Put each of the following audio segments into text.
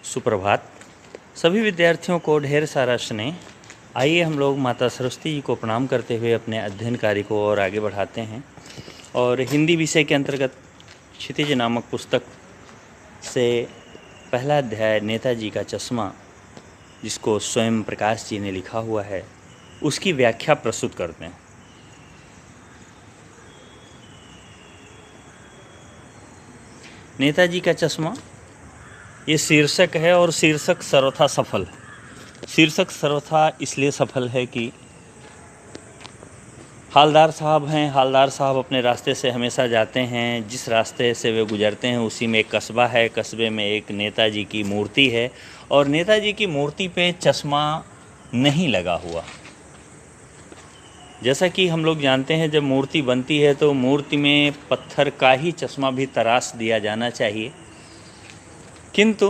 सुप्रभात। सभी विद्यार्थियों को ढेर सारा स्नेह। आइए हम लोग माता सरस्वती जी को प्रणाम करते हुए अपने अध्ययन कार्य को और आगे बढ़ाते हैं। और हिंदी विषय के अंतर्गत क्षितिज नामक पुस्तक से पहला अध्याय नेताजी का चश्मा, जिसको स्वयं प्रकाश जी ने लिखा हुआ है, उसकी व्याख्या प्रस्तुत करते हैं। नेताजी का चश्मा ये शीर्षक है और शीर्षक सर्वथा सफल है। शीर्षक सर्वथा इसलिए सफल है कि हालदार साहब हैं। हालदार साहब अपने रास्ते से हमेशा जाते हैं। जिस रास्ते से वे गुजरते हैं उसी में एक कस्बा है। कस्बे में एक नेताजी की मूर्ति है और नेताजी की मूर्ति पे चश्मा नहीं लगा हुआ। जैसा कि हम लोग जानते हैं, जब मूर्ति बनती है तो मूर्ति में पत्थर का ही चश्मा भी तराश दिया जाना चाहिए, किंतु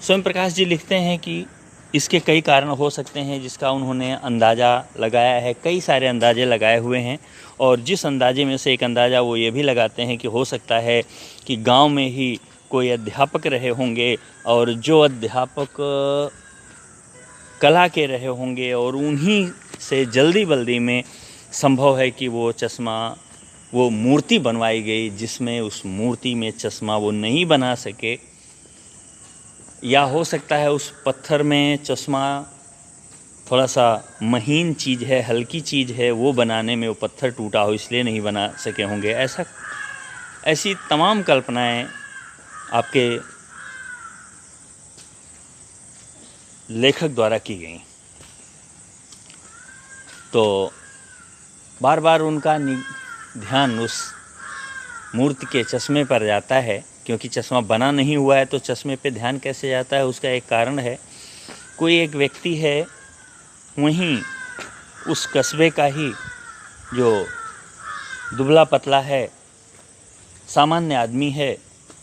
स्वयं प्रकाश जी लिखते हैं कि इसके कई कारण हो सकते हैं जिसका उन्होंने अंदाज़ा लगाया है। कई सारे अंदाजे लगाए हुए हैं और जिस अंदाजे में से एक अंदाज़ा वो ये भी लगाते हैं कि हो सकता है कि गांव में ही कोई अध्यापक रहे होंगे और जो अध्यापक कला के रहे होंगे और उन्हीं से जल्दी बल्दी में संभव है कि वो मूर्ति बनवाई गई जिसमें उस मूर्ति में चश्मा वो नहीं बना सके, या हो सकता है उस पत्थर में चश्मा थोड़ा सा महीन चीज़ है, हल्की चीज़ है, वो बनाने में वो पत्थर टूटा हो इसलिए नहीं बना सके होंगे। ऐसी तमाम कल्पनाएं आपके लेखक द्वारा की गई। तो बार बार उनका ध्यान उस मूर्ति के चश्मे पर जाता है, क्योंकि चश्मा बना नहीं हुआ है तो चश्मे पे ध्यान कैसे जाता है, उसका एक कारण है। कोई एक व्यक्ति है वहीं उस कस्बे का ही, जो दुबला पतला है, सामान्य आदमी है,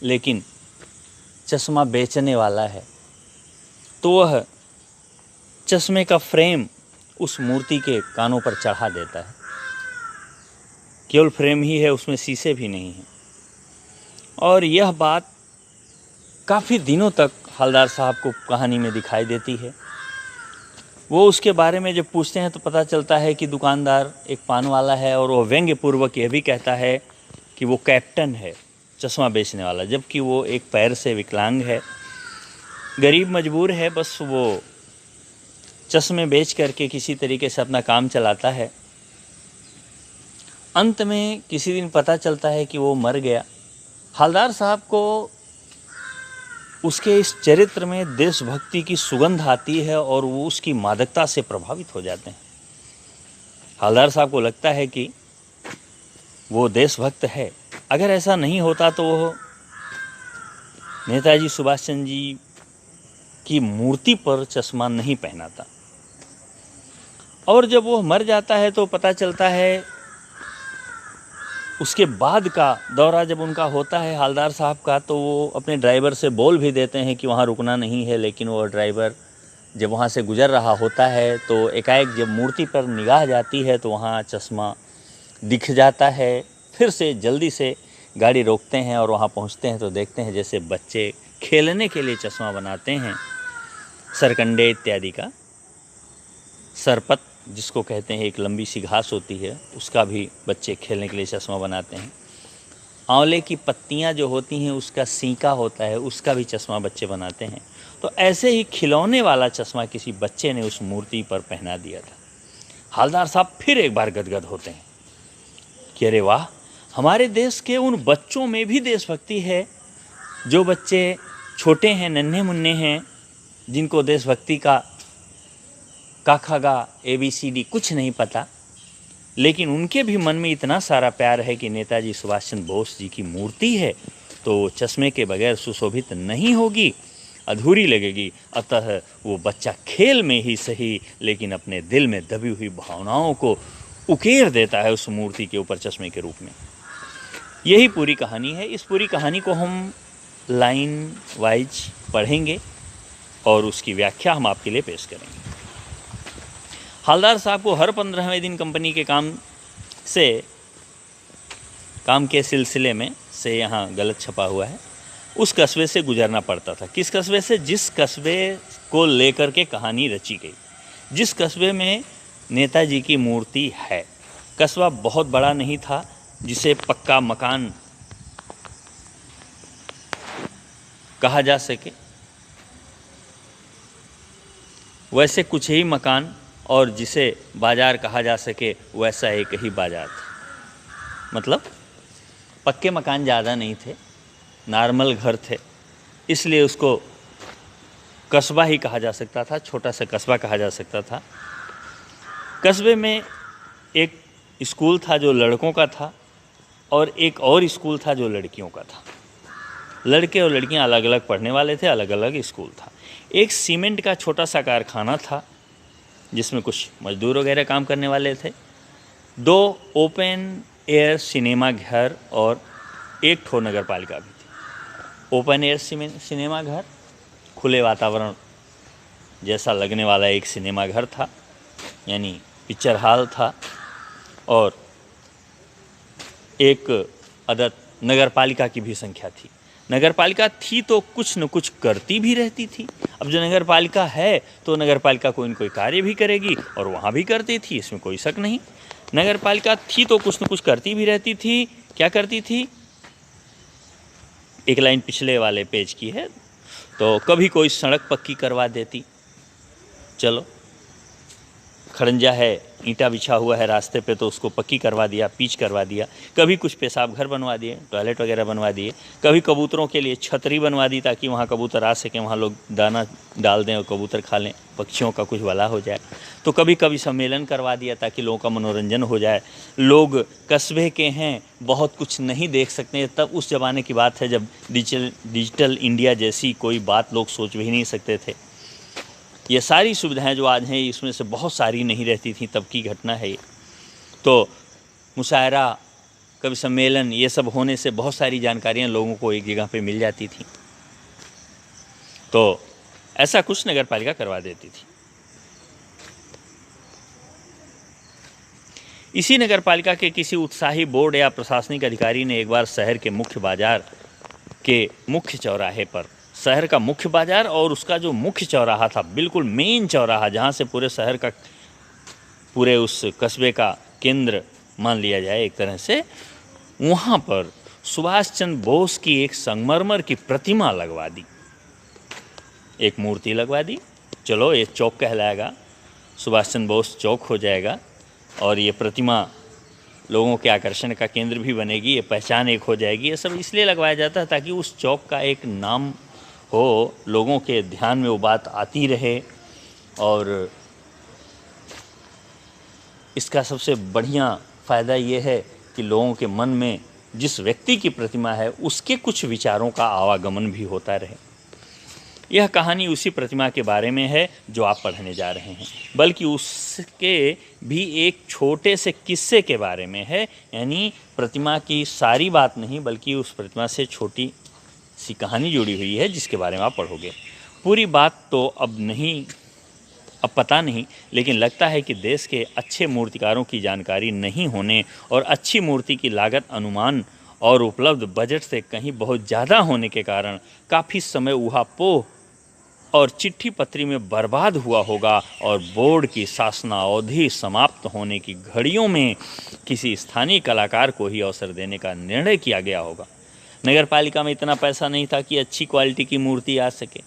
लेकिन चश्मा बेचने वाला है। तो वह चश्मे का फ्रेम उस मूर्ति के कानों पर चढ़ा देता है। केवल फ्रेम ही है, उसमें शीशे भी नहीं हैं। और यह बात काफ़ी दिनों तक हवलदार साहब को कहानी में दिखाई देती है। वो उसके बारे में जब पूछते हैं तो पता चलता है कि दुकानदार एक पान वाला है और वो व्यंग्यपूर्वक यह भी कहता है कि वो कैप्टन है चश्मा बेचने वाला, जबकि वो एक पैर से विकलांग है, गरीब मजबूर है, बस वो चश्मे बेच करके किसी तरीके से अपना काम चलाता है। अंत में किसी दिन पता चलता है कि वो मर गया। हवलदार साहब को उसके इस चरित्र में देशभक्ति की सुगंध आती है और वो उसकी मादकता से प्रभावित हो जाते हैं। हवलदार साहब को लगता है कि वो देशभक्त है। अगर ऐसा नहीं होता तो वो नेताजी सुभाष चंद्र जी की मूर्ति पर चश्मा नहीं पहनाता। और जब वो मर जाता है तो पता चलता है, उसके बाद का दौरा जब उनका होता है हवलदार साहब का, तो वो अपने ड्राइवर से बोल भी देते हैं कि वहाँ रुकना नहीं है, लेकिन वो ड्राइवर जब वहाँ से गुजर रहा होता है तो एकाएक जब मूर्ति पर निगाह जाती है तो वहाँ चश्मा दिख जाता है। फिर से जल्दी से गाड़ी रोकते हैं और वहाँ पहुँचते हैं तो देखते हैं जैसे बच्चे खेलने के लिए चश्मा बनाते हैं, सरकंडे इत्यादि का, सरपत जिसको कहते हैं, एक लंबी सी घास होती है, उसका भी बच्चे खेलने के लिए चश्मा बनाते हैं। आंवले की पत्तियां जो होती हैं उसका सीका होता है, उसका भी चश्मा बच्चे बनाते हैं। तो ऐसे ही खिलौने वाला चश्मा किसी बच्चे ने उस मूर्ति पर पहना दिया था। हवलदार साहब फिर एक बार गदगद होते हैं कि अरे वाह, हमारे देश के उन बच्चों में भी देशभक्ति है। जो बच्चे छोटे हैं, नन्हे मुन्ने हैं, जिनको देशभक्ति का काखा गा ABCD कुछ नहीं पता, लेकिन उनके भी मन में इतना सारा प्यार है कि नेताजी सुभाष चंद्र बोस जी की मूर्ति है तो चश्मे के बगैर सुशोभित नहीं होगी, अधूरी लगेगी। अतः वो बच्चा खेल में ही सही, लेकिन अपने दिल में दबी हुई भावनाओं को उकेर देता है उस मूर्ति के ऊपर चश्मे के रूप में। यही पूरी कहानी है। इस पूरी कहानी को हम लाइन वाइज पढ़ेंगे और उसकी व्याख्या हम आपके लिए पेश करेंगे। हवलदार साहब को हर 15वें दिन कंपनी के काम के सिलसिले में से, यहाँ गलत छपा हुआ है, उस कस्बे से गुजरना पड़ता था। किस कस्बे से? जिस कस्बे को लेकर के कहानी रची गई, जिस कस्बे में नेताजी की मूर्ति है। कस्बा बहुत बड़ा नहीं था जिसे पक्का मकान कहा जा सके, वैसे कुछ ही मकान, और जिसे बाज़ार कहा जा सके वैसा एक ही बाज़ार था। मतलब पक्के मकान ज़्यादा नहीं थे, नॉर्मल घर थे, इसलिए उसको कस्बा ही कहा जा सकता था, छोटा सा कस्बा कहा जा सकता था। कस्बे में एक स्कूल था जो लड़कों का था, और एक और स्कूल था जो लड़कियों का था। लड़के और लड़कियां अलग अलग पढ़ने वाले थे, अलग अलग स्कूल था। एक सीमेंट का छोटा सा कारखाना था जिसमें कुछ मजदूर वगैरह काम करने वाले थे। 2 ओपन एयर सिनेमा घर और एक ठो नगर पालिका भी थी। ओपन एयर सिनेमा घर, खुले वातावरण जैसा लगने वाला एक सिनेमा घर था, यानी पिक्चर हॉल था। और एक अदद नगर पालिका की भी संख्या थी। नगर पालिका थी तो कुछ न कुछ करती भी रहती थी। अब जो नगर पालिका है तो नगर पालिका कोई न कोई कार्य भी करेगी, और वहाँ भी करती थी, इसमें कोई शक नहीं। नगर पालिका थी तो कुछ न कुछ करती भी रहती थी। क्या करती थी? एक लाइन पिछले वाले पेज की है। तो कभी कोई सड़क पक्की करवा देती, चलो खड़ंजा है, ईंटा बिछा हुआ है रास्ते पे, तो उसको पक्की करवा दिया, पिच करवा दिया। कभी कुछ पेशाब घर बनवा दिए, टॉयलेट वगैरह बनवा दिए। कभी कबूतरों के लिए छतरी बनवा दी ताकि वहाँ कबूतर आ सकें, वहाँ लोग दाना डाल दें और कबूतर खा लें, पक्षियों का कुछ भला हो जाए। तो कभी कभी सम्मेलन करवा दिया ताकि लोगों का मनोरंजन हो जाए। लोग कस्बे के हैं, बहुत कुछ नहीं देख सकते। तब उस ज़माने की बात है जब डिजिटल इंडिया जैसी कोई बात लोग सोच भी नहीं सकते थे। ये सारी सुविधाएं जो आज हैं, इसमें से बहुत सारी नहीं रहती थी, तब की घटना है ये। तो मुशायरा, कभी सम्मेलन, ये सब होने से बहुत सारी जानकारियां लोगों को एक जगह पे मिल जाती थी। तो ऐसा कुछ नगर पालिका करवा देती थी। इसी नगर पालिका के किसी उत्साही बोर्ड या प्रशासनिक अधिकारी ने एक बार शहर के मुख्य बाजार के मुख्य चौराहे पर, शहर का मुख्य बाजार और उसका जो मुख्य चौराहा था, बिल्कुल मेन चौराहा, जहाँ से पूरे शहर का, पूरे उस कस्बे का केंद्र मान लिया जाए एक तरह से, वहाँ पर सुभाष चंद्र बोस की एक संगमरमर की प्रतिमा लगवा दी, एक मूर्ति लगवा दी। चलो ये चौक कहलाएगा, सुभाष चंद्र बोस चौक हो जाएगा, और ये प्रतिमा लोगों के आकर्षण का केंद्र भी बनेगी, ये पहचान एक हो जाएगी। ये सब इसलिए लगवाया जाता है ताकि उस चौक का एक नाम हो, लोगों के ध्यान में वो बात आती रहे। और इसका सबसे बढ़िया फ़ायदा ये है कि लोगों के मन में जिस व्यक्ति की प्रतिमा है उसके कुछ विचारों का आवागमन भी होता रहे। यह कहानी उसी प्रतिमा के बारे में है जो आप पढ़ने जा रहे हैं, बल्कि उसके भी एक छोटे से किस्से के बारे में है। यानी प्रतिमा की सारी बात नहीं, बल्कि उस प्रतिमा से छोटी सी कहानी जुड़ी हुई है जिसके बारे में आप पढ़ोगे। पूरी बात तो अब पता नहीं, लेकिन लगता है कि देश के अच्छे मूर्तिकारों की जानकारी नहीं होने और अच्छी मूर्ति की लागत अनुमान और उपलब्ध बजट से कहीं बहुत ज़्यादा होने के कारण काफ़ी समय ऊहापोह और चिट्ठी पत्री में बर्बाद हुआ होगा, और बोर्ड की शासनावधि समाप्त होने की घड़ियों में किसी स्थानीय कलाकार को ही अवसर देने का निर्णय किया गया होगा। नगर पालिका में इतना पैसा नहीं था कि अच्छी क्वालिटी की मूर्ति आ सके,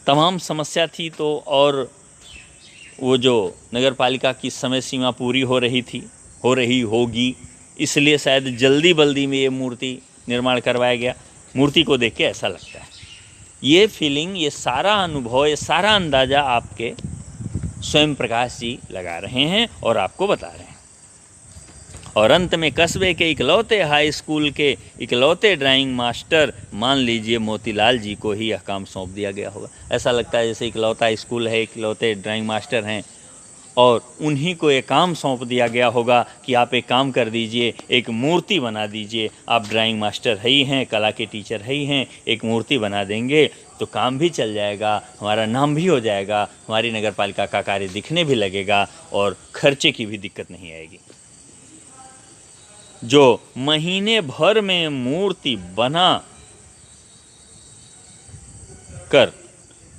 तमाम समस्या थी। तो और वो जो नगर पालिका की समय सीमा पूरी हो रही होगी, इसलिए शायद जल्दी में ये मूर्ति निर्माण करवाया गया। मूर्ति को देख के ऐसा लगता है। ये फीलिंग, ये सारा अनुभव, ये सारा अंदाज़ा आपके स्वयं प्रकाश जी लगा रहे हैं और आपको बता रहे हैं। और अंत में कस्बे के इकलौते हाई स्कूल के इकलौते ड्राइंग मास्टर, मान लीजिए मोतीलाल जी को ही यह काम सौंप दिया गया होगा। ऐसा लगता है जैसे इकलौता स्कूल है, इकलौते ड्राइंग मास्टर हैं, और उन्हीं को एक काम सौंप दिया गया होगा कि आप एक काम कर दीजिए, एक मूर्ति बना दीजिए। आप ड्राइंग मास्टर है ही हैं, कला के टीचर है ही हैं, एक मूर्ति बना देंगे तो काम भी चल जाएगा, हमारा नाम भी हो जाएगा, हमारी नगर पालिका का कार्य दिखने भी लगेगा, और खर्चे की भी दिक्कत नहीं आएगी। जो महीने भर में मूर्ति बना कर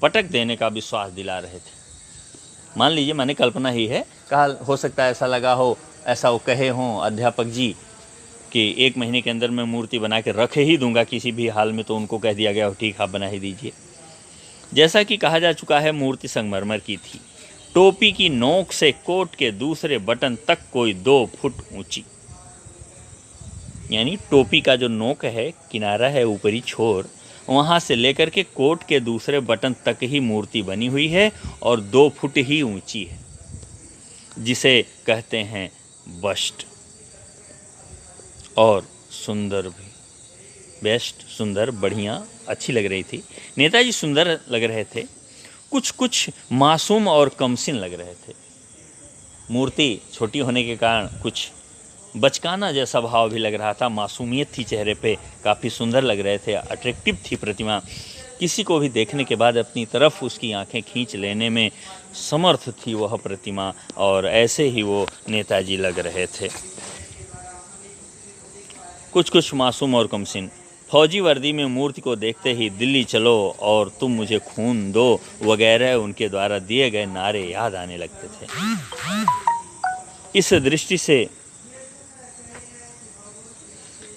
पटक देने का विश्वास दिला रहे थे। मान लीजिए, मैंने कल्पना ही है, कहा हो सकता है ऐसा लगा हो, ऐसा वो कहे हों अध्यापक जी कि 1 महीने के अंदर मैं मूर्ति बना के रख ही दूंगा किसी भी हाल में, तो उनको कह दिया गया हो ठीक, आप बना ही दीजिए। जैसा कि कहा जा चुका है, मूर्ति संगमरमर की थी। टोपी की नोक से कोट के दूसरे बटन तक कोई 2 फुट ऊंची, यानी टोपी का जो नोक है, किनारा है, ऊपरी छोर, वहाँ से लेकर के कोट के दूसरे बटन तक ही मूर्ति बनी हुई है और 2 फुट ही ऊंची है, जिसे कहते हैं बस्ट। और सुंदर भी, बेस्ट, सुंदर, बढ़िया, अच्छी लग रही थी। नेताजी सुंदर लग रहे थे, कुछ मासूम और कमसिन लग रहे थे। मूर्ति छोटी होने के कारण कुछ बचकाना जैसा भाव भी लग रहा था, मासूमियत थी चेहरे पे, काफ़ी सुंदर लग रहे थे, अट्रैक्टिव थी प्रतिमा। किसी को भी देखने के बाद अपनी तरफ उसकी आंखें खींच लेने में समर्थ थी वह प्रतिमा, और ऐसे ही वो नेताजी लग रहे थे, कुछ मासूम और कमसिन। फौजी वर्दी में मूर्ति को देखते ही दिल्ली चलो और तुम मुझे खून दो वगैरह उनके द्वारा दिए गए नारे याद आने लगते थे। इस दृष्टि से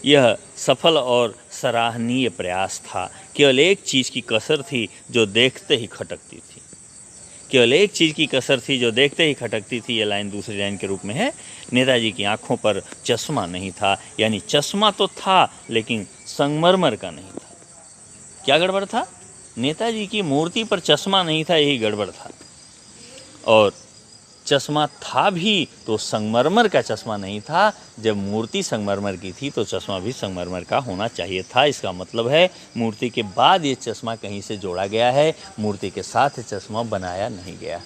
यह सफल और सराहनीय प्रयास था। केवल एक चीज़ की कसर थी जो देखते ही खटकती थी, केवल एक चीज़ की कसर थी जो देखते ही खटकती थी। ये लाइन दूसरी लाइन के रूप में है। नेताजी की आंखों पर चश्मा नहीं था, यानी चश्मा तो था लेकिन संगमरमर का नहीं था। क्या गड़बड़ था? नेताजी की मूर्ति पर चश्मा नहीं था, यही गड़बड़ था। और चश्मा था भी तो संगमरमर का चश्मा नहीं था। जब मूर्ति संगमरमर की थी तो चश्मा भी संगमरमर का होना चाहिए था। इसका मतलब है मूर्ति के बाद ये चश्मा कहीं से जोड़ा गया है, मूर्ति के साथ चश्मा बनाया नहीं गया।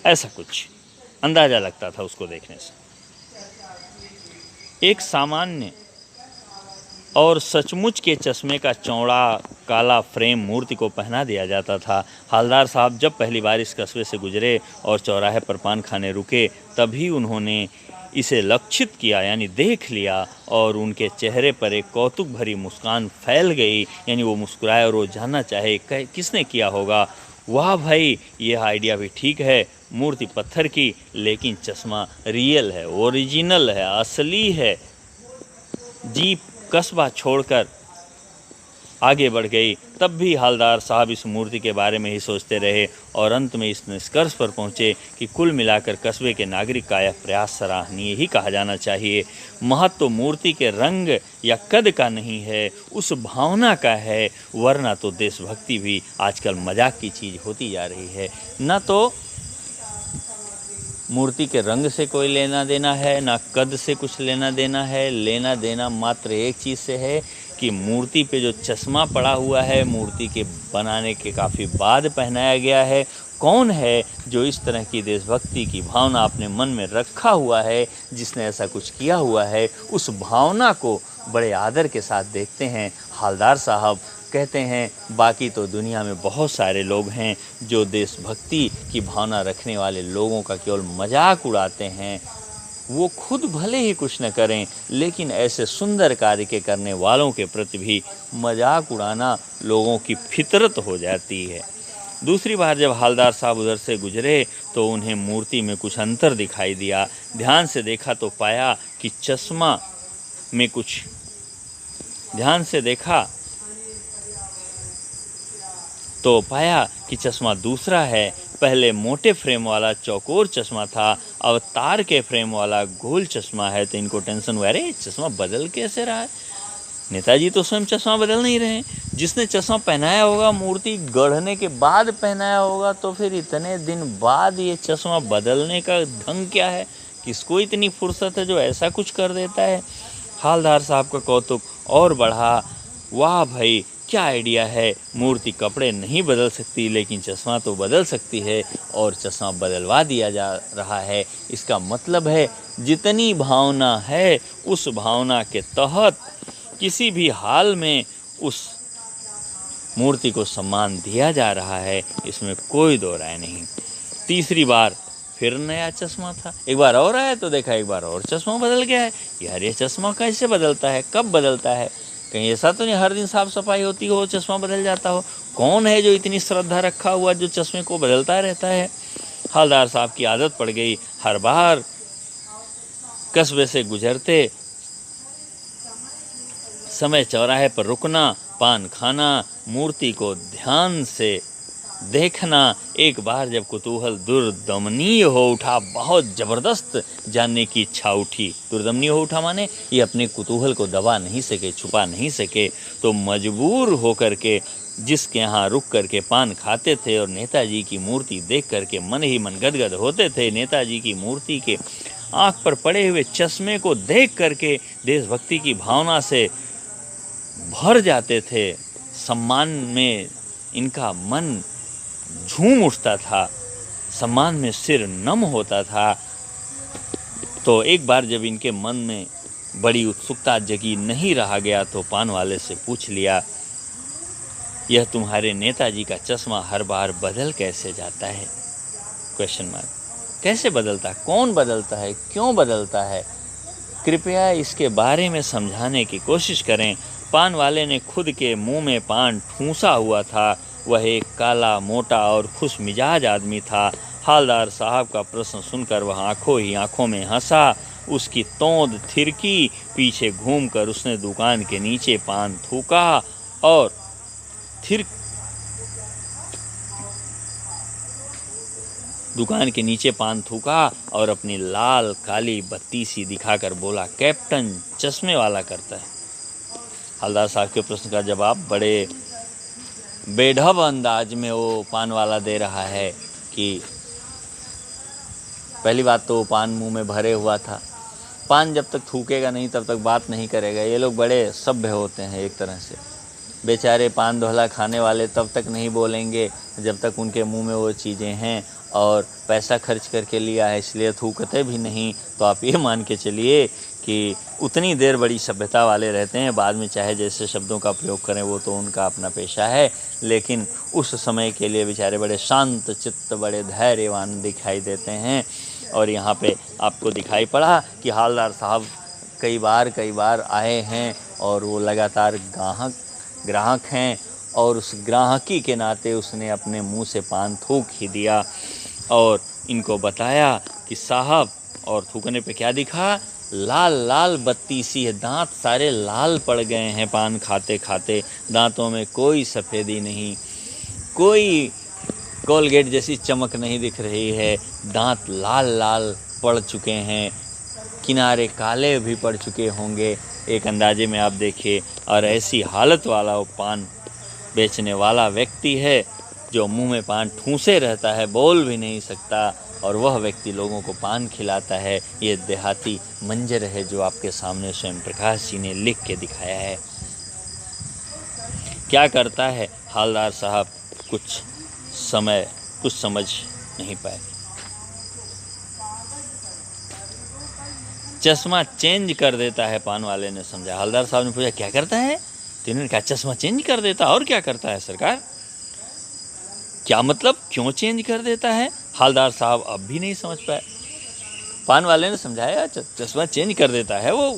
ऐसा कुछ अंदाजा लगता था उसको देखने से। एक सामान्य और सचमुच के चश्मे का चौड़ा काला फ्रेम मूर्ति को पहना दिया जाता था। हवलदार साहब जब पहली बार इस कस्बे से गुजरे और चौराहे पर पान खाने रुके, तभी उन्होंने इसे लक्षित किया, यानी देख लिया, और उनके चेहरे पर एक कौतुक भरी मुस्कान फैल गई। यानी वो मुस्कुराए और वो जानना चाहे किसने किया होगा। वाह भाई, ये आइडिया भी ठीक है, मूर्ति पत्थर की लेकिन चश्मा रियल है, ओरिजिनल है, असली है। जीप कस्बा छोड़कर आगे बढ़ गई, तब भी हवलदार साहब इस मूर्ति के बारे में ही सोचते रहे और अंत में इस निष्कर्ष पर पहुँचे कि कुल मिलाकर कस्बे के नागरिक का यह प्रयास सराहनीय ही कहा जाना चाहिए। महत्व तो मूर्ति के रंग या कद का नहीं है, उस भावना का है, वरना तो देशभक्ति भी आजकल मजाक की चीज़ होती जा रही है। न तो मूर्ति के रंग से कोई लेना देना है, ना कद से कुछ लेना देना है। लेना देना मात्र एक चीज़ से है कि मूर्ति पे जो चश्मा पड़ा हुआ है, मूर्ति के बनाने के काफ़ी बाद पहनाया गया है। कौन है जो इस तरह की देशभक्ति की भावना अपने मन में रखा हुआ है, जिसने ऐसा कुछ किया हुआ है, उस भावना को बड़े आदर के साथ देखते हैं। हवलदार साहब कहते हैं, बाकी तो दुनिया में बहुत सारे लोग हैं जो देशभक्ति की भावना रखने वाले लोगों का केवल मजाक उड़ाते हैं। वो खुद भले ही कुछ न करें, लेकिन ऐसे सुंदर कार्य के करने वालों के प्रति भी मजाक उड़ाना लोगों की फितरत हो जाती है। दूसरी बार जब हवलदार साहब उधर से गुजरे तो उन्हें मूर्ति में कुछ अंतर दिखाई दिया। ध्यान से देखा तो पाया कि चश्मा में कुछ, ध्यान से देखा तो पाया कि चश्मा दूसरा है। पहले मोटे फ्रेम वाला चौकोर चश्मा था, अब तार के फ्रेम वाला गोल चश्मा है। तो इनको टेंशन हुआ, अरे चश्मा बदल कैसे रहा है? नेताजी तो स्वयं चश्मा बदल नहीं रहे हैं। जिसने चश्मा पहनाया होगा, मूर्ति गढ़ने के बाद पहनाया होगा, तो फिर इतने दिन बाद ये चश्मा बदलने का ढंग क्या है? किसको इतनी फुर्सत है जो ऐसा कुछ कर देता है? हवलदार साहब का कौतुक और बढ़ा। वाह भाई, क्या आइडिया है! मूर्ति कपड़े नहीं बदल सकती, लेकिन चश्मा तो बदल सकती है, और चश्मा बदलवा दिया जा रहा है। इसका मतलब है जितनी भावना है, उस भावना के तहत किसी भी हाल में उस मूर्ति को सम्मान दिया जा रहा है। इसमें कोई दो राय नहीं। तीसरी बार फिर नया चश्मा था। एक बार और आया तो देखा एक बार और चश्मा बदल गया है। यार ये चश्मा कैसे बदलता है, कब बदलता है? कहीं ऐसा तो नहीं हर दिन साफ सफाई होती हो, चश्मा बदल जाता हो। कौन है जो इतनी श्रद्धा रखा हुआ जो चश्मे को बदलता रहता है। हवलदार साहब की आदत पड़ गई, हर बार कस्बे से गुजरते समय चौराहे पर रुकना, पान खाना, मूर्ति को ध्यान से देखना। एक बार जब कुतूहल दुर्दमनीय हो उठा, बहुत ज़बरदस्त जानने की इच्छा उठी। दुर्दमनीय हो उठा माने ये अपने कुतूहल को दबा नहीं सके, छुपा नहीं सके, तो मजबूर होकर के जिसके यहाँ रुक करके पान खाते थे और नेताजी की मूर्ति देख करके मन ही मन गदगद होते थे। नेताजी की मूर्ति के आँख पर पड़े हुए चश्मे को देख करके देशभक्ति की भावना से भर जाते थे। सम्मान में इनका मन झूम उठता था, सम्मान में सिर नम होता था। तो एक बार जब इनके मन में बड़ी उत्सुकता जगी, नहीं रहा गया, तो पान वाले से पूछ लिया, यह तुम्हारे नेताजी का चश्मा हर बार बदल कैसे जाता है? Question mark. कैसे बदलता है, कौन बदलता है, क्यों बदलता है? कृपया इसके बारे में समझाने की कोशिश करें। पान वाले ने खुद के मुंह में पान ठूंसा हुआ था। वह एक काला, मोटा और खुश मिजाज आदमी था। हवलदार साहब का प्रश्न सुनकर वह आंखों ही आंखों में हंसा। उसकी तोंद थिरकी। पीछे घूमकर उसने दुकान के नीचे पान थूका और अपनी लाल काली बत्ती सी दिखाकर बोला, कैप्टन चश्मे वाला करता है। हवलदार साहब के प्रश्न का जवाब बड़े बेढब अंदाज में वो पान वाला दे रहा है कि पहली बात तो पान मुंह में भरे हुआ था। पान जब तक थूकेगा नहीं तब तक बात नहीं करेगा। ये लोग बड़े सभ्य होते हैं एक तरह से। बेचारे पान दोहला खाने वाले तब तक नहीं बोलेंगे जब तक उनके मुंह में वो चीज़ें हैं, और पैसा खर्च करके लिया है इसलिए थूकते भी नहीं। तो आप ये मान के चलिए कि उतनी देर बड़ी सभ्यता वाले रहते हैं। बाद में चाहे जैसे शब्दों का प्रयोग करें, वो तो उनका अपना पेशा है, लेकिन उस समय के लिए बेचारे बड़े शांत चित्त, बड़े धैर्यवान दिखाई देते हैं। और यहाँ पे आपको दिखाई पड़ा कि हवलदार साहब कई बार आए हैं और वो लगातार ग्राहक हैं, और उस ग्राहकी के नाते उसने अपने मुंह से पान थूक ही दिया और इनको बताया कि साहब, और थूकने पे क्या दिखा, लाल लाल बत्ती सी है। दांत सारे लाल पड़ गए हैं पान खाते खाते। दांतों में कोई सफ़ेदी नहीं, कोई कोलगेट जैसी चमक नहीं दिख रही है। दांत लाल लाल पड़ चुके हैं, किनारे काले भी पड़ चुके होंगे एक अंदाजे में आप देखिए। और ऐसी हालत वाला वो पान बेचने वाला व्यक्ति है जो मुंह में पान ठूंसे रहता है, बोल भी नहीं सकता, और वह व्यक्ति लोगों को पान खिलाता है। ये देहाती मंजर है जो आपके सामने स्वयं प्रकाश जी ने लिख के दिखाया है। क्या करता है हवलदार साहब, कुछ समझ नहीं पाए। चश्मा चेंज कर देता है, पान वाले ने समझा। हवलदार साहब ने पूछा, क्या करता है? तो इन्होंने कहा, चश्मा चेंज कर देता। और क्या करता है सरकार? क्या मतलब, क्यों चेंज कर देता है? हवलदार साहब अब भी नहीं समझ पाए। पान वाले ने समझाया, चश्मा चेंज कर देता है वो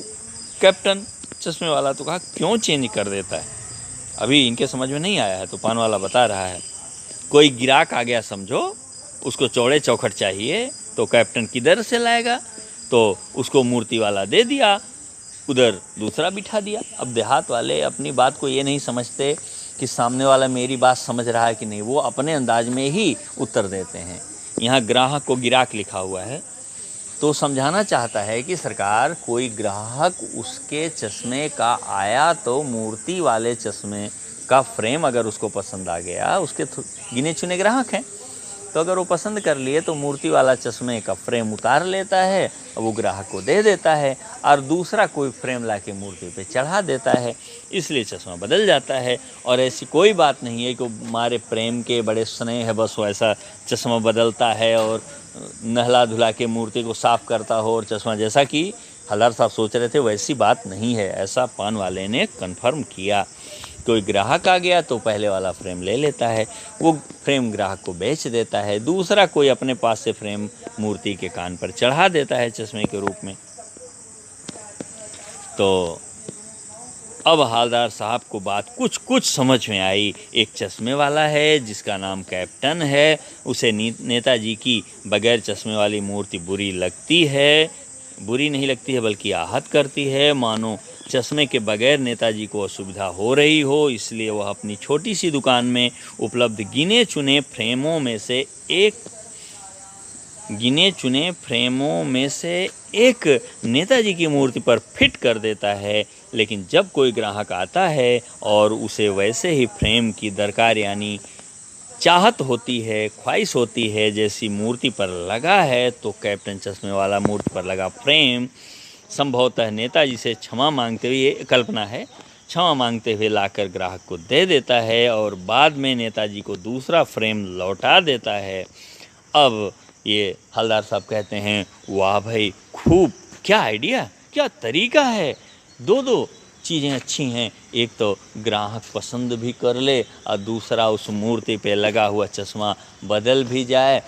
कैप्टन चश्मे वाला। तो कहा, क्यों चेंज कर देता है? अभी इनके समझ में नहीं आया है। तो पान वाला बता रहा है, कोई गिराक आ गया समझो, उसको चौड़े चौखट चाहिए, तो कैप्टन किधर से लाएगा? तो उसको मूर्ति वाला दे दिया, उधर दूसरा बिठा दिया। अब देहात वाले अपनी बात को ये नहीं समझते कि सामने वाला मेरी बात समझ रहा है कि नहीं, वो अपने अंदाज में ही उत्तर देते हैं। यहाँ ग्राहक को गिराक लिखा हुआ है, तो समझाना चाहता है कि सरकार, कोई ग्राहक उसके चश्मे का आया तो मूर्ति वाले चश्मे का फ्रेम अगर उसको पसंद आ गया, उसके गिने चुने ग्राहक हैं, तो अगर वो पसंद कर लिए तो मूर्ति वाला चश्मे का फ्रेम उतार लेता है, वो ग्राहक को दे देता है, और दूसरा कोई फ्रेम लाके मूर्ति पे चढ़ा देता है। इसलिए चश्मा बदल जाता है। और ऐसी कोई बात नहीं है कि हमारे प्रेम के बड़े स्नेह है बस वो ऐसा चश्मा बदलता है और नहला धुला के मूर्ति को साफ करता हो और चश्मा, जैसा कि हवलदार साहब सोच रहे थे, वैसी बात नहीं है। ऐसा पान वाले ने कन्फर्म किया। कोई ग्राहक आ गया तो पहले वाला फ्रेम ले लेता है, वो फ्रेम ग्राहक को बेच देता है, दूसरा कोई अपने पास से फ्रेम मूर्ति के कान पर चढ़ा देता है चश्मे के रूप में। तो अब हालदार साहब को बात कुछ कुछ समझ में आई। एक चश्मे वाला है जिसका नाम कैप्टन है, उसे नेताजी की बगैर चश्मे वाली मूर्ति बुरी नहीं लगती है बल्कि आहत करती है, मानो चश्मे के बगैर नेताजी को असुविधा हो रही हो। इसलिए वह अपनी छोटी सी दुकान में उपलब्ध गिने चुने फ्रेमों में से एक नेताजी की मूर्ति पर फिट कर देता है। लेकिन जब कोई ग्राहक आता है और उसे वैसे ही फ्रेम की दरकार यानी चाहत होती है, ख्वाहिश होती है जैसी मूर्ति पर लगा है, तो कैप्टन चश्मे वाला मूर्ति पर लगा फ्रेम संभवतः नेताजी से क्षमा मांगते हुए, ये कल्पना है, क्षमा मांगते हुए लाकर ग्राहक को दे देता है और बाद में नेताजी को दूसरा फ्रेम लौटा देता है। अब ये हलदार साहब कहते हैं, वाह भाई खूब, क्या आइडिया, क्या तरीका है। दो चीज़ें अच्छी हैं, एक तो ग्राहक पसंद भी कर ले और दूसरा उस मूर्ति पे लगा हुआ चश्मा बदल भी जाए,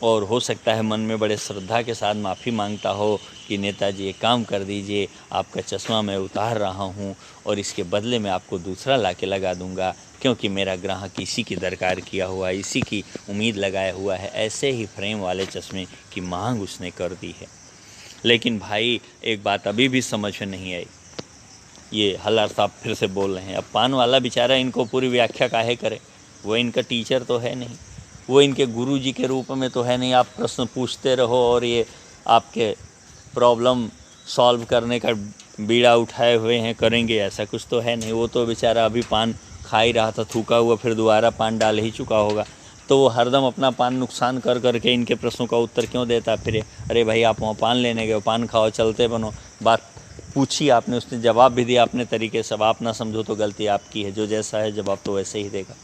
और हो सकता है मन में बड़े श्रद्धा के साथ माफ़ी मांगता हो कि नेताजी एक काम कर दीजिए, आपका चश्मा मैं उतार रहा हूँ और इसके बदले में आपको दूसरा ला के लगा दूँगा, क्योंकि मेरा ग्राहक इसी की दरकार किया हुआ, इसी की उम्मीद लगाया हुआ है। ऐसे ही फ्रेम वाले चश्मे की मांग उसने कर दी है। लेकिन भाई एक बात अभी भी समझ में नहीं आई। ये हल्लार साहब फिर से बोल रहे हैं, अब पान वाला बेचारा इनको पूरी व्याख्या काहे करे, वो इनका टीचर तो है नहीं, वो इनके गुरुजी के रूप में तो है नहीं। आप प्रश्न पूछते रहो और ये आपके प्रॉब्लम सॉल्व करने का बीड़ा उठाए हुए हैं, करेंगे, ऐसा कुछ तो है नहीं। वो तो बेचारा अभी पान खा ही रहा था थूका हुआ, फिर दोबारा पान डाल ही चुका होगा, तो वो हरदम अपना पान नुकसान कर करके इनके प्रश्नों का उत्तर क्यों देता फिरे। अरे भाई आप वहाँ पान लेने गए, पान खाओ, चलते बनो, बात पूछी आपने, उसने जवाब भी दिया अपने तरीके से। अब आप ना समझो तो गलती आपकी है, जो जैसा है जवाब तो वैसे ही देगा।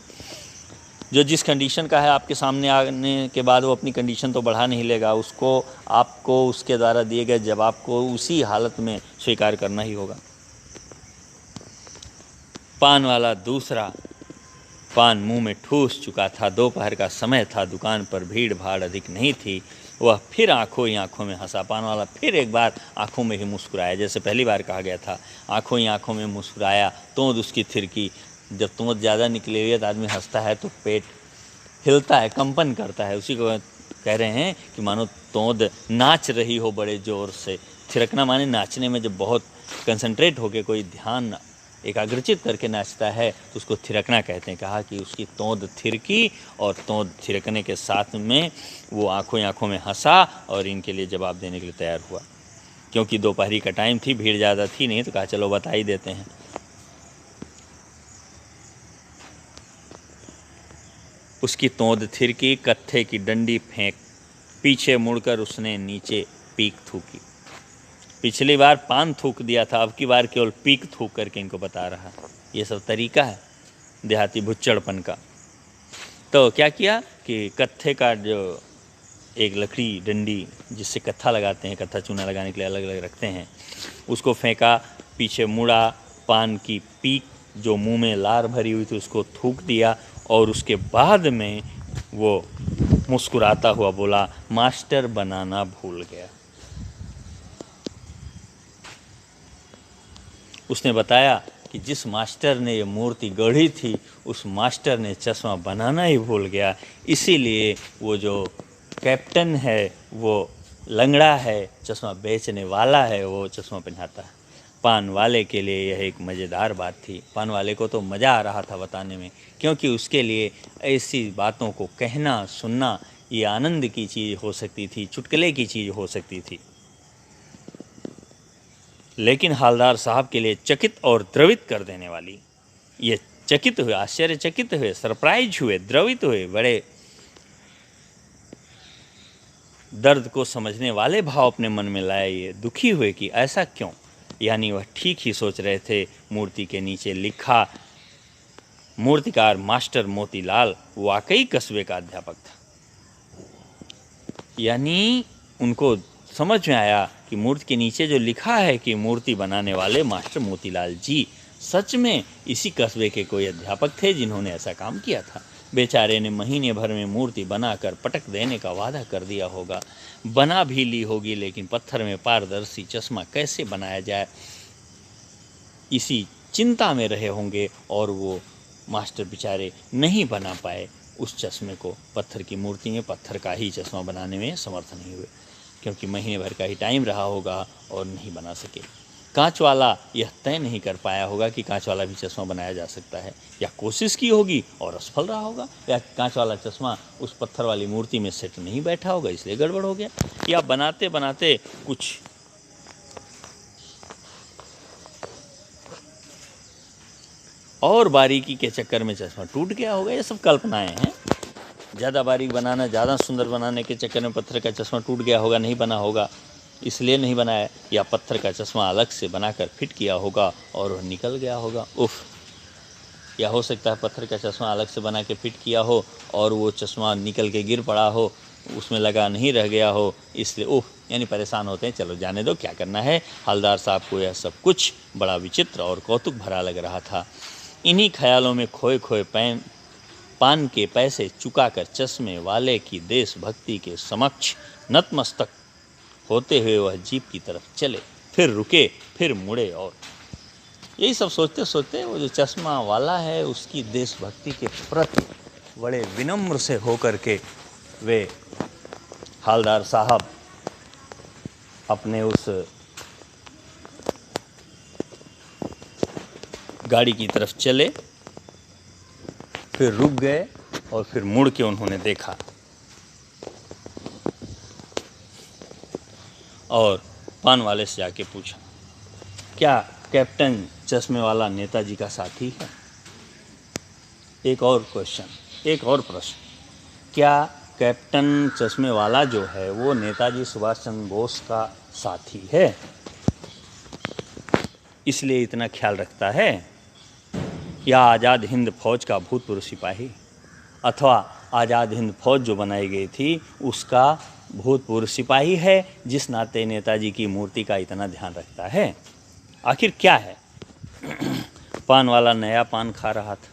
जो जिस कंडीशन का है आपके सामने आने के बाद वो अपनी कंडीशन तो बढ़ा नहीं लेगा, उसको आपको उसके द्वारा दिए गए जवाब को उसी हालत में स्वीकार करना ही होगा। पान वाला दूसरा पान मुंह में ठूस चुका था। दोपहर का समय था, दुकान पर भीड़ भाड़ अधिक नहीं थी। वह फिर आंखों ही आंखों में हंसा। पान वाला फिर एक बार आंखों में ही मुस्कुराया, जैसे पहली बार कहा गया था, आंखों ही आंखों में मुस्कुराया। तोंद उसकी थिरकी, जब तोंद ज़्यादा निकली हुई है तो आदमी हंसता है तो पेट हिलता है, कंपन करता है, उसी को कह रहे हैं कि मानो तोंद नाच रही हो बड़े ज़ोर से। थिरकना माने नाचने में जब बहुत कंसंट्रेट होकर कोई ध्यान एकाग्रचित करके नाचता है तो उसको थिरकना कहते हैं। कहा कि उसकी तोंद थिरकी और तोंद थिरकने के साथ में वो आंखों ही आंखों में हंसा और इनके लिए जवाब देने के लिए तैयार हुआ। क्योंकि दोपहरी का टाइम थी, भीड़ ज़्यादा थी नहीं, तो कहा चलो बता ही देते हैं। उसकी तोंद थिरकी, कत्थे की डंडी फेंक, पीछे मुड़कर उसने नीचे पीक थूकी। पिछली बार पान थूक दिया था, अब की बार केवल पीक थूक करके इनको बता रहा। ये सब तरीका है देहाती भुच्चड़पन का। तो क्या किया कि कत्थे का जो एक लकड़ी डंडी जिससे कत्था लगाते हैं, कत्था चूना लगाने के लिए अलग अलग रखते हैं, उसको फेंका, पीछे मुड़ा, पान की पीक जो मुंह में लार भरी हुई थी उसको थूक दिया और उसके बाद में वो मुस्कुराता हुआ बोला, मास्टर बनाना भूल गया। उसने बताया कि जिस मास्टर ने ये मूर्ति गढ़ी थी उस मास्टर ने चश्मा बनाना ही भूल गया, इसीलिए वो जो कैप्टन है वो लंगड़ा है, चश्मा बेचने वाला है वो चश्मा पहनाता है। पान वाले के लिए यह एक मज़ेदार बात थी। पान वाले को तो मज़ा आ रहा था बताने में, क्योंकि उसके लिए ऐसी बातों को कहना सुनना ये आनंद की चीज़ हो सकती थी, चुटकुले की चीज़ हो सकती थी। लेकिन हालदार साहब के लिए चकित और द्रवित कर देने वाली, ये चकित हुए, आश्चर्यचकित हुए, सरप्राइज हुए, द्रवित हुए, बड़े दर्द को समझने वाले भाव अपने मन में लाए। ये दुखी हुए कि ऐसा क्यों, यानी वह ठीक ही सोच रहे थे। मूर्ति के नीचे लिखा, मूर्तिकार मास्टर मोतीलाल वाकई कस्बे का अध्यापक था। यानी उनको समझ में आया कि मूर्ति के नीचे जो लिखा है कि मूर्ति बनाने वाले मास्टर मोतीलाल जी सच में इसी कस्बे के कोई अध्यापक थे जिन्होंने ऐसा काम किया था। बेचारे ने महीने भर में मूर्ति बनाकर पटक देने का वादा कर दिया होगा, बना भी ली होगी, लेकिन पत्थर में पारदर्शी चश्मा कैसे बनाया जाए, इसी चिंता में रहे होंगे और वो मास्टर बेचारे नहीं बना पाए उस चश्मे को। पत्थर की मूर्ति में पत्थर का ही चश्मा बनाने में समर्थ नहीं हुए, क्योंकि महीने भर का ही टाइम रहा होगा और नहीं बना सके। कांच वाला यह तय नहीं कर पाया होगा कि कांच वाला भी चश्मा बनाया जा सकता है, या कोशिश की होगी और असफल रहा होगा, या कांच वाला चश्मा उस पत्थर वाली मूर्ति में सेट नहीं बैठा होगा इसलिए गड़बड़ हो गया, या बनाते बनाते कुछ और बारीकी के चक्कर में चश्मा टूट गया होगा। ये सब कल्पनाएं हैं। ज़्यादा बारीक बनाना, ज़्यादा सुंदर बनाने के चक्कर में पत्थर का चश्मा टूट गया होगा, नहीं बना होगा इसलिए नहीं बनाया, या पत्थर का चश्मा अलग से बनाकर फिट किया होगा और वह निकल गया होगा। उफ। या हो सकता है पत्थर का चश्मा अलग से बना के फिट किया हो और वो चश्मा निकल के गिर पड़ा हो, उसमें लगा नहीं रह गया हो, इसलिए उफ, यानी परेशान होते हैं। चलो जाने दो, क्या करना है। हवलदार साहब को यह सब कुछ बड़ा विचित्र और कौतुक भरा लग रहा था। इन्हीं ख्यालों में खोए खोए पान के पैसे चुकाकर चश्मे वाले की देशभक्ति के समक्ष नतमस्तक होते हुए वह जीप की तरफ चले, फिर रुके, फिर मुड़े, और यही सब सोचते सोचते वो जो चश्मा वाला है उसकी देशभक्ति के प्रति बड़े विनम्र से होकर के वे हवलदार साहब अपने उस गाड़ी की तरफ चले, फिर रुक गए और फिर मुड़ के उन्होंने देखा और पान वाले से जाके पूछा, क्या कैप्टन चश्मे वाला नेताजी का साथी है? एक और क्वेश्चन, एक और प्रश्न, क्या कैप्टन चश्मे वाला जो है वो नेताजी सुभाष चंद्र बोस का साथी है, इसलिए इतना ख्याल रखता है, या आज़ाद हिंद फौज का भूतपूर्व सिपाही, अथवा आज़ाद हिंद फौज जो बनाई गई थी उसका भूतपूर्व सिपाही है, जिस नाते नेताजी की मूर्ति का इतना ध्यान रखता है? आखिर क्या है? पान वाला नया पान खा रहा था,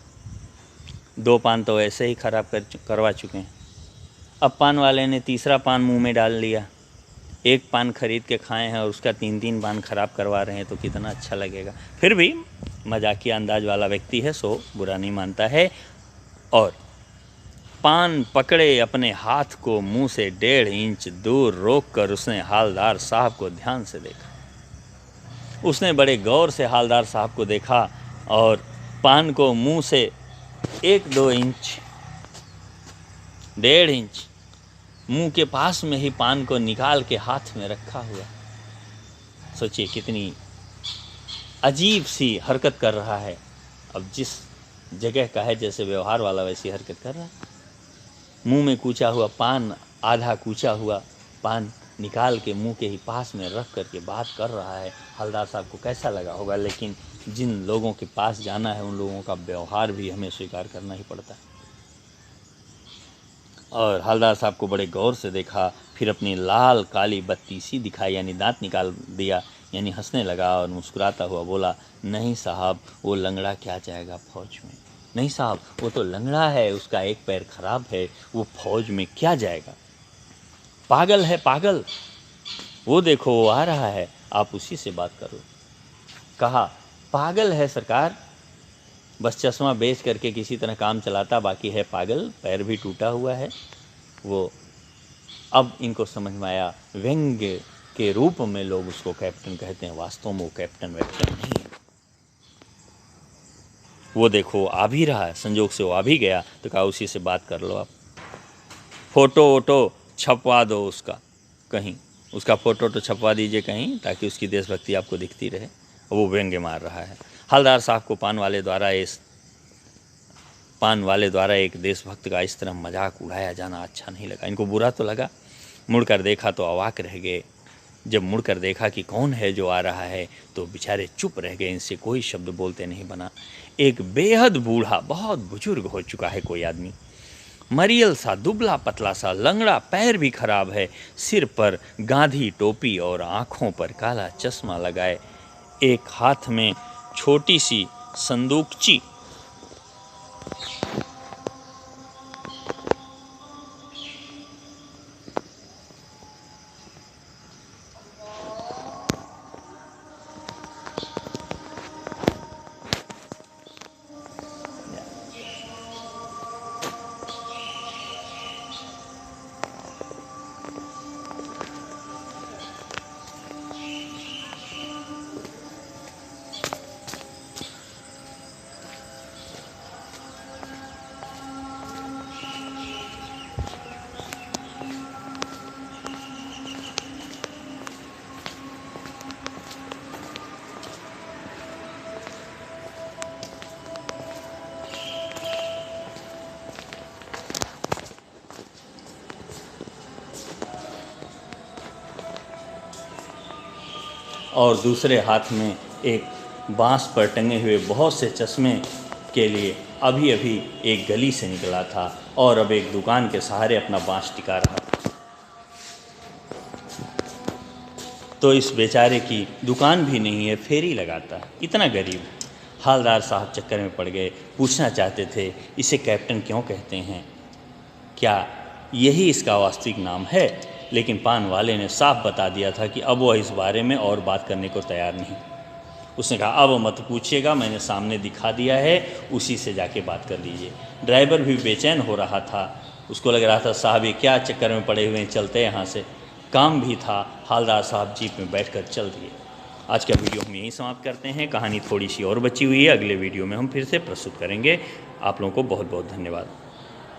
2 पान तो ऐसे ही खराब करवा चुके हैं। अब पान वाले ने तीसरा पान मुंह में डाल लिया। 1 पान खरीद के खाए हैं और उसका 3-3 पान खराब करवा रहे हैं, तो कितना अच्छा लगेगा। फिर भी मजाकिया अंदाज वाला व्यक्ति है, सो बुरा नहीं मानता है, और पान पकड़े अपने हाथ को मुंह से 1.5 इंच दूर रोककर उसने हवलदार साहब को ध्यान से देखा। उसने बड़े गौर से हवलदार साहब को देखा और पान को मुंह से 1-2 इंच, 1.5 इंच मुंह के पास में ही पान को निकाल के हाथ में रखा हुआ। सोचिए कितनी अजीब सी हरकत कर रहा है। अब जिस जगह का है जैसे व्यवहार वाला वैसी हरकत कर रहा है। मुंह में कूचा हुआ पान, आधा कूचा हुआ पान निकाल के मुंह के ही पास में रख करके बात कर रहा है। हवलदार साहब को कैसा लगा होगा, लेकिन जिन लोगों के पास जाना है उन लोगों का व्यवहार भी हमें स्वीकार करना ही पड़ता है। और हवलदार साहब को बड़े गौर से देखा, फिर अपनी लाल काली बत्ती सी दिखाई, यानी दांत निकाल दिया, यानी हंसने लगा और मुस्कुराता हुआ बोला, नहीं साहब, वो लंगड़ा क्या जाएगा फौज में? नहीं साहब, वो तो लंगड़ा है, उसका एक पैर खराब है, वो फौज में क्या जाएगा? पागल है पागल, वो देखो वो आ रहा है, आप उसी से बात करो। कहा, पागल है सरकार, बस चश्मा बेच करके किसी तरह काम चलाता, बाकी है पागल, पैर भी टूटा हुआ है वो। अब इनको समझ में आया, व्यंग्य के रूप में लोग उसको कैप्टन कहते हैं, वास्तव में वो कैप्टन वैप्टन नहीं है। वो देखो आ भी रहा है, संजोग से वो आ भी गया, तो कहा उसी से बात कर लो आप। फ़ोटो वोटो छपवा दो उसका कहीं, उसका फ़ोटो तो छपवा दीजिए कहीं, ताकि उसकी देशभक्ति आपको दिखती रहे। वो व्यंग्य मार रहा है। हवलदार साहब को पान वाले द्वारा एक देशभक्त का इस तरह मजाक उड़ाया जाना अच्छा नहीं लगा। इनको बुरा तो लगा, मुड़कर देखा तो अवाक रह गए। जब मुड़कर देखा कि कौन है जो आ रहा है, तो बेचारे चुप रह गए, इनसे कोई शब्द बोलते नहीं बना। एक बेहद बूढ़ा, बहुत बुजुर्ग हो चुका है कोई आदमी, मरियल सा, दुबला पतला सा, लंगड़ा, पैर भी खराब है, सिर पर गांधी टोपी और आँखों पर काला चश्मा लगाए, एक हाथ में छोटी सी संदूकची, और दूसरे हाथ में एक बांस पर टंगे हुए बहुत से चश्मे के लिए अभी अभी एक गली से निकला था और अब एक दुकान के सहारे अपना बांस टिका रहा। तो इस बेचारे की दुकान भी नहीं है, फेरी लगाता है, इतना गरीब। हालदार साहब चक्कर में पड़ गए, पूछना चाहते थे इसे कैप्टन क्यों कहते हैं, क्या यही इसका वास्तविक नाम है, लेकिन पान वाले ने साफ बता दिया था कि अब वह इस बारे में और बात करने को तैयार नहीं। उसने कहा अब मत पूछिएगा, मैंने सामने दिखा दिया है, उसी से जाके बात कर लीजिए। ड्राइवर भी बेचैन हो रहा था, उसको लग रहा था साहब ये क्या चक्कर में पड़े हुए हैं, चलते यहाँ से। काम भी था, हालदार साहब जीप में बैठकर चल दिए। आज का वीडियो हम यहीं समाप्त करते हैं। कहानी थोड़ी सी और बची हुई है, अगले वीडियो में हम फिर से प्रस्तुत करेंगे। आप लोगों को बहुत बहुत धन्यवाद।